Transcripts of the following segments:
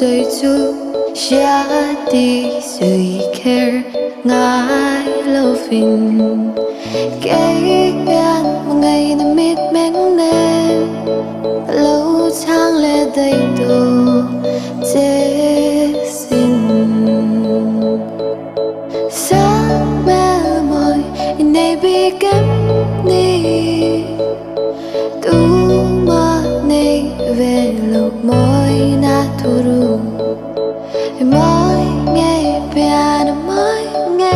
rồi chú xa đi rồi care ngại lâu phình kể gan một ngày nó mít mén nên lâu tháng lệ đầy đồ dễ xin sáng mê mỏi này bị kém đi tu mà này về lộc môi na thu ru mỏi nghe piano mỏi nghe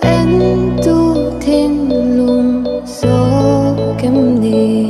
anh tu thiên lùng số kém đi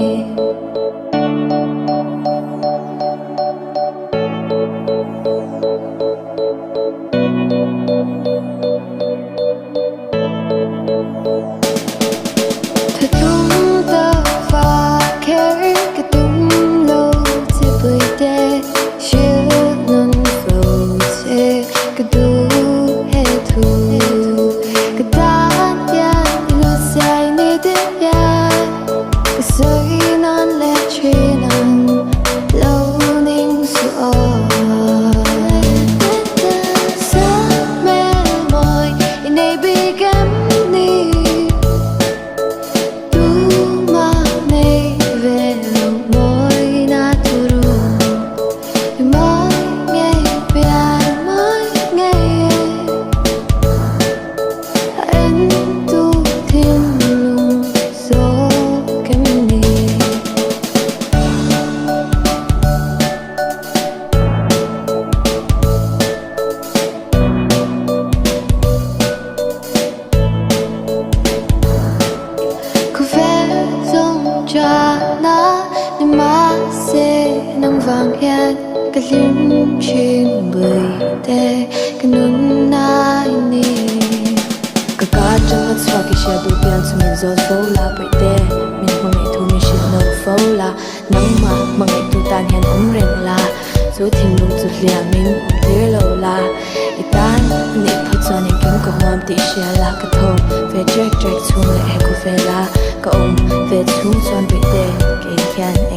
nắng vàng hen cái lim trên bưởi tê cái nón nai nì cái cá trong mắt xoa cái xe đôi bên xuống mình gió phố là bưởi tê mình không ngày thu mình xin nấu phố là nắng mà ngày thu tan hen ống rèn là số thiên lùng rụt lìa mình thế lâu là itan nị phật cho nên kiếm có hoam tị xe là cái thôn về trek trek xuống lại hay cô về là cái ông về xuống cho bưởi tê cái khen